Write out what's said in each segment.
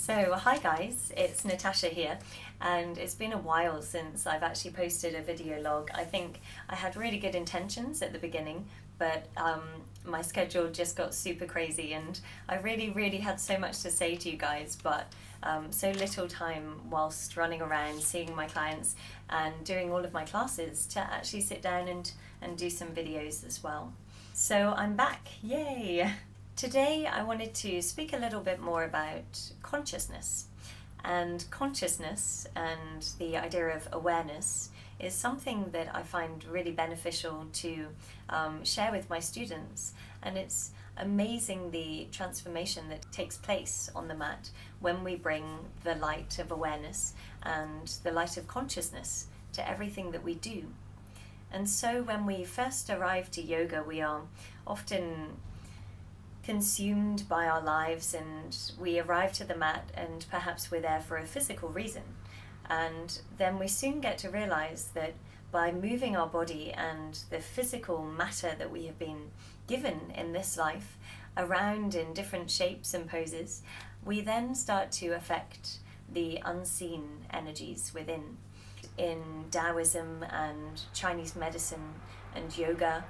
So, hi guys, it's Natasha here, and it's been a while since I've actually posted a video log. I think I had really good intentions at the beginning, but my schedule just got super crazy, and I really had so much to say to you guys, but so little time whilst running around, seeing my clients, and doing all of my classes to actually sit down and do some videos as well. So, I'm back, yay! Today I wanted to speak a little bit more about consciousness. And consciousness and the idea of awareness is something that I find really beneficial to share with my students. And it's amazing the transformation that takes place on the mat when we bring the light of awareness and the light of consciousness to everything that we do. And so when we first arrive to yoga, we are often consumed by our lives, and we arrive to the mat and perhaps we're there for a physical reason, and then we soon get to realize that by moving our body and the physical matter that we have been given in this life around in different shapes and poses, we then start to affect the unseen energies within. In Taoism and Chinese medicine and yoga,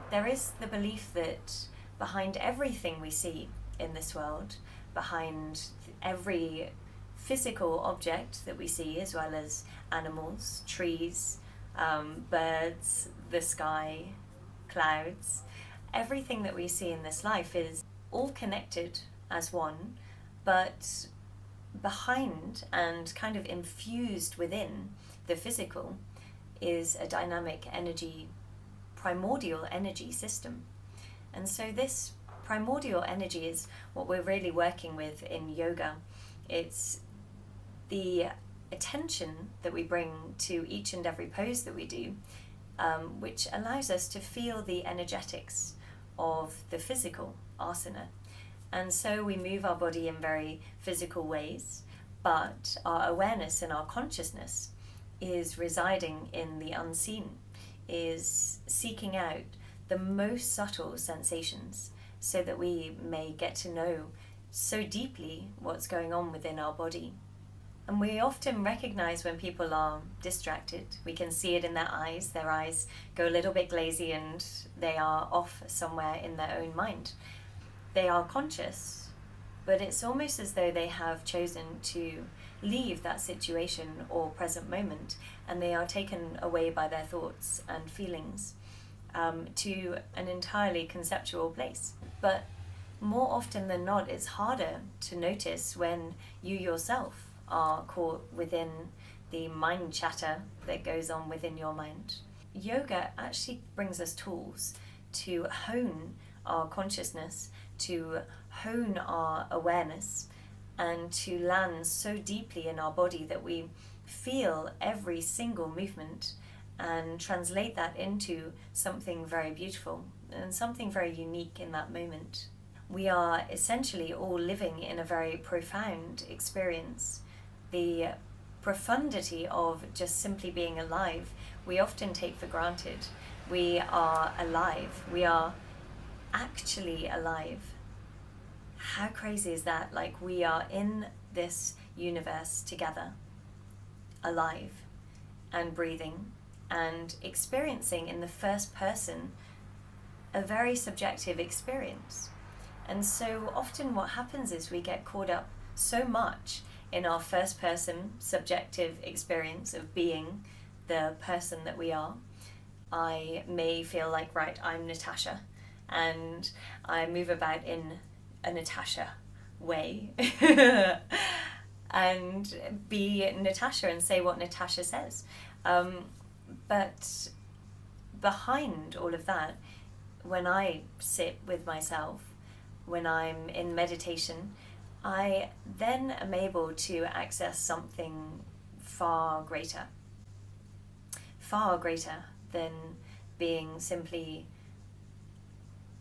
there is the belief that behind everything we see in this world, behind every physical object that we see, as well as animals, trees, birds, the sky, clouds, everything that we see in this life is all connected as one, but behind and kind of infused within the physical is a dynamic energy, primordial energy system. And so this primordial energy is what we're really working with in yoga. It's the attention that we bring to each and every pose that we do, which allows us to feel the energetics of the physical asana. And so we move our body in very physical ways, but our awareness and our consciousness is residing in the unseen, is seeking out the most subtle sensations so that we may get to know so deeply what's going on within our body. And we often recognize when people are distracted. We can see it in their eyes go a little bit glazy and they are off somewhere in their own mind. They are conscious, but it's almost as though they have chosen to leave that situation or present moment, and they are taken away by their thoughts and feelings to an entirely conceptual place. But more often than not, it's harder to notice when you yourself are caught within the mind chatter that goes on within your mind. Yoga actually brings us tools to hone our consciousness, to hone our awareness, and to land so deeply in our body that we feel every single movement and translate that into something very beautiful and something very unique in that moment. We are essentially all living in a very profound experience. The profundity of just simply being alive, we often take for granted. We are alive. We are actually alive. How crazy is that? Like, we are in this universe together, alive and breathing and experiencing in the first person a very subjective experience. And so often what happens is we get caught up so much in our first person subjective experience of being the person that we are. I may feel like, right, I'm Natasha, and I move about in a Natasha way and be Natasha and say what Natasha says. But behind all of that, when I sit with myself, when I'm in meditation, I then am able to access something far greater than being simply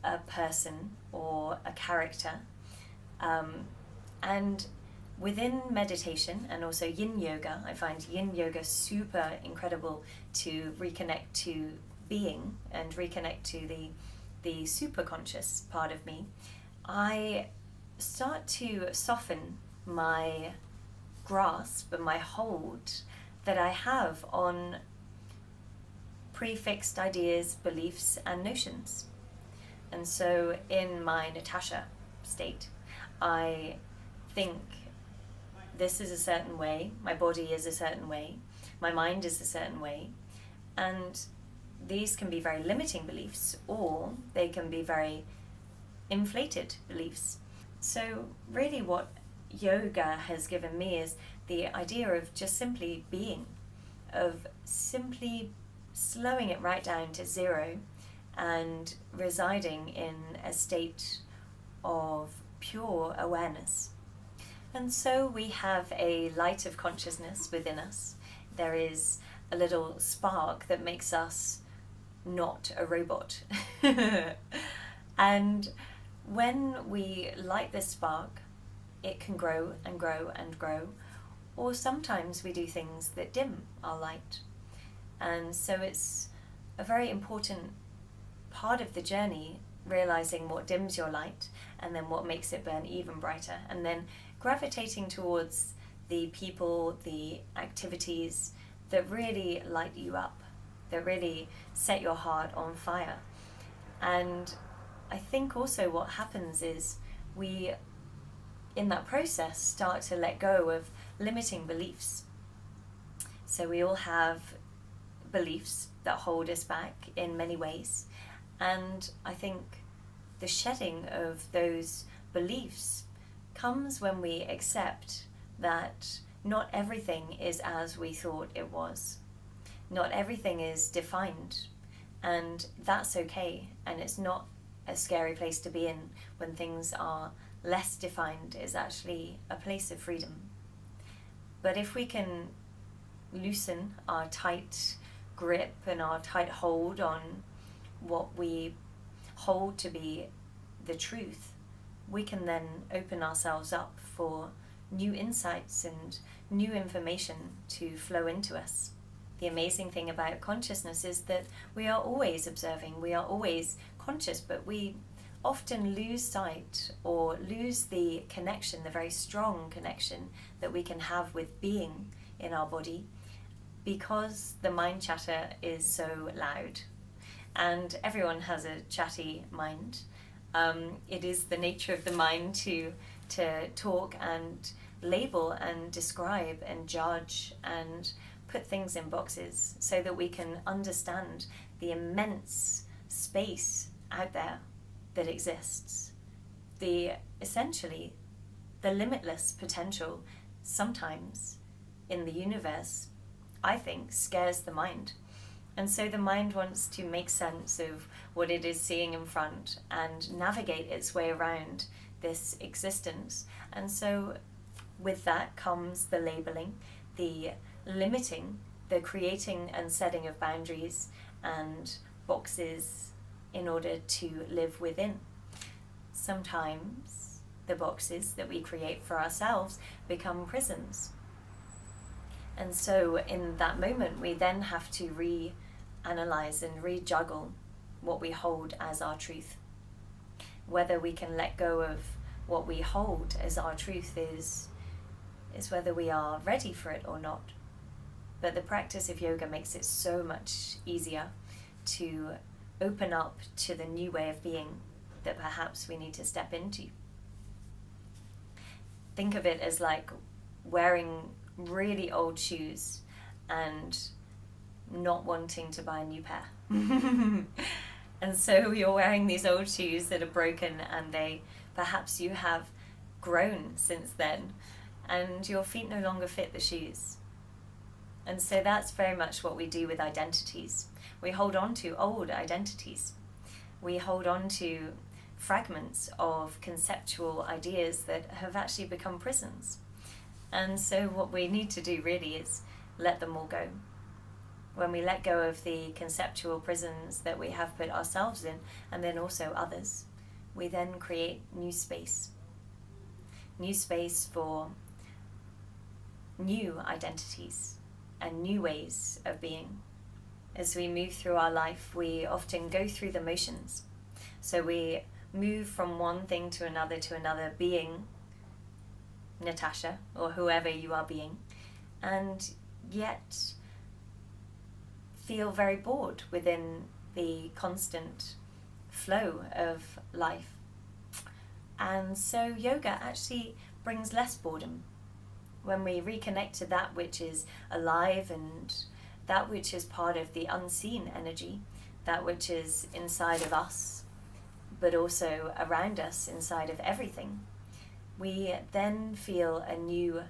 a person or a character. And within meditation and also yin yoga, I find yin yoga super incredible to reconnect to being and reconnect to the super conscious part of me. I start to soften my grasp and my hold that I have on prefixed ideas, beliefs, and notions. And so in my Natasha state, I think this is a certain way, my body is a certain way, my mind is a certain way, and these can be very limiting beliefs, or they can be very inflated beliefs. So really what yoga has given me is the idea of just simply being, of simply slowing it right down to zero and residing in a state of pure awareness. And so we have a light of consciousness within us. There is a little spark that makes us not a robot. And when we light this spark, it can grow and grow and grow, or sometimes we do things that dim our light. And so it's a very important part of the journey, realizing what dims your light and then what makes it burn even brighter, and then gravitating towards the people, the activities that really light you up, that really set your heart on fire. And I think also what happens is we, in that process, start to let go of limiting beliefs. So we all have beliefs that hold us back in many ways. And I think the shedding of those beliefs comes when we accept that not everything is as we thought it was. Not everything is defined, and that's okay. And it's not a scary place to be in when things are less defined. It's actually a place of freedom. But if we can loosen our tight grip and our tight hold on what we hold to be the truth, we can then open ourselves up for new insights and new information to flow into us. The amazing thing about consciousness is that we are always observing, we are always conscious, but we often lose sight or lose the connection, the very strong connection that we can have with being in our body, because the mind chatter is so loud. And everyone has a chatty mind. It is the nature of the mind to talk and label and describe and judge and put things in boxes so that we can understand the immense space out there that exists. Essentially, the limitless potential sometimes in the universe, I think, scares the mind. And so the mind wants to make sense of what it is seeing in front and navigate its way around this existence. And so with that comes the labeling, the limiting, the creating and setting of boundaries and boxes in order to live within. Sometimes the boxes that we create for ourselves become prisons. And so in that moment, we then have to reanalyze and rejuggle what we hold as our truth. Whether we can let go of what we hold as our truth is whether we are ready for it or not. But the practice of yoga makes it so much easier to open up to the new way of being that perhaps we need to step into. Think of it as like wearing really old shoes and not wanting to buy a new pair. And so you're wearing these old shoes that are broken, and perhaps you have grown since then and your feet no longer fit the shoes. And so that's very much what we do with identities. We hold on to old identities. We hold on to fragments of conceptual ideas that have actually become prisons. And so what we need to do really is let them all go. When we let go of the conceptual prisons that we have put ourselves in, and then also others, we then create new space. New space for new identities and new ways of being. As we move through our life, we often go through the motions. So we move from one thing to another, being Natasha or whoever you are being, and yet feel very bored within the constant flow of life. And so yoga actually brings less boredom when we reconnect to that which is alive and that which is part of the unseen energy, that which is inside of us, but also around us, inside of everything. We then feel a new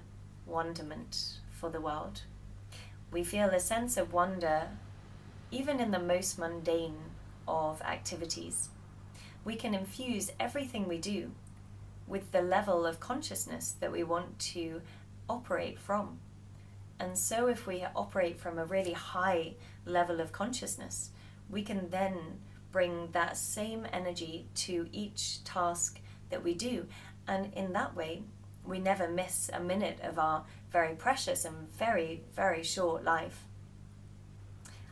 wonderment for the world. We feel a sense of wonder even in the most mundane of activities. We can infuse everything we do with the level of consciousness that we want to operate from. And so if we operate from a really high level of consciousness, we can then bring that same energy to each task that we do. And in that way, we never miss a minute of our very precious and very, very short life.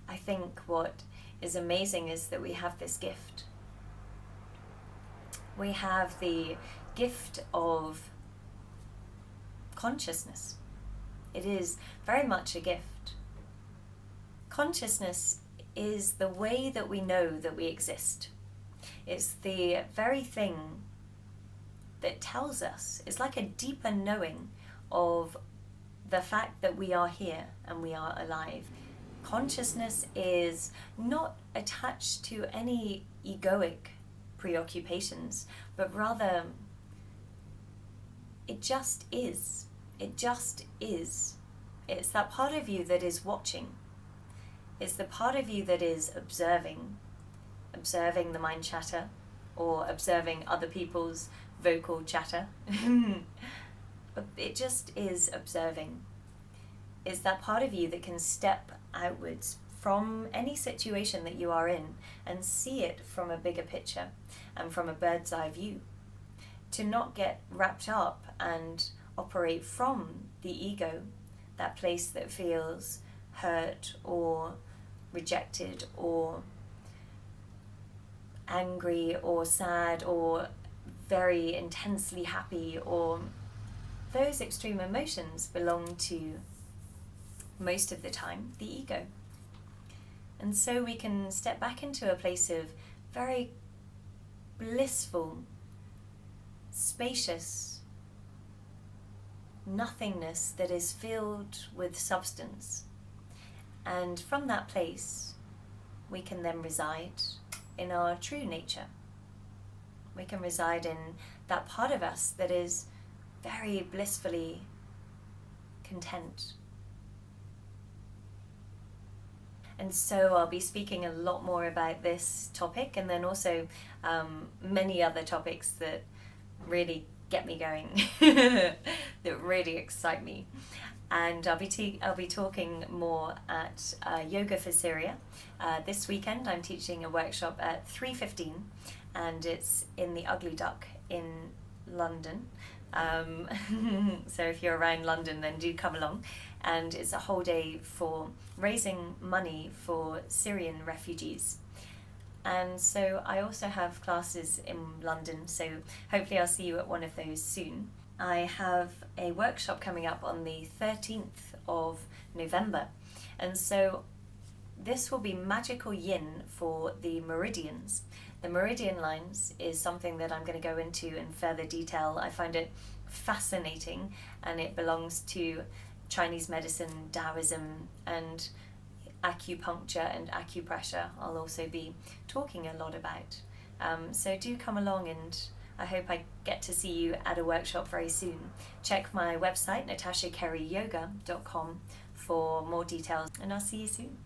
I think what is amazing is that we have this gift. We have the gift of consciousness. It is very much a gift. Consciousness is the way that we know that we exist. It's the very thing that tells us, it's like a deeper knowing of the fact that we are here and we are alive. Consciousness is not attached to any egoic preoccupations, but rather it just is. It just is. It's that part of you that is watching. It's the part of you that is observing the mind chatter or observing other people's vocal chatter. It just is observing. It's that part of you that can step outwards from any situation that you are in and see it from a bigger picture and from a bird's eye view. To not get wrapped up and operate from the ego, that place that feels hurt or rejected or angry or sad or very intensely happy, or those extreme emotions belong to, most of the time, the ego. And so we can step back into a place of very blissful, spacious nothingness that is filled with substance. And from that place, we can then reside in our true nature. We can reside in that part of us that is very blissfully content. And so I'll be speaking a lot more about this topic, and then also many other topics that really get me going, that really excite me. And I'll be talking more at Yoga for Syria. This weekend I'm teaching a workshop at 3:15, and it's in the Ugly Duck in London. So if you're around London, then do come along. And it's a whole day for raising money for Syrian refugees. And so I also have classes in London, so hopefully I'll see you at one of those soon. I have a workshop coming up on the 13th of November, and so this will be magical yin for the meridians. The meridian lines is something that I'm going to go into in further detail. I find it fascinating, and it belongs to Chinese medicine, Taoism, and acupuncture and acupressure. I'll also be talking a lot about. So do come along, and I hope I get to see you at a workshop very soon. Check my website, natashakerryyoga.com, for more details, and I'll see you soon.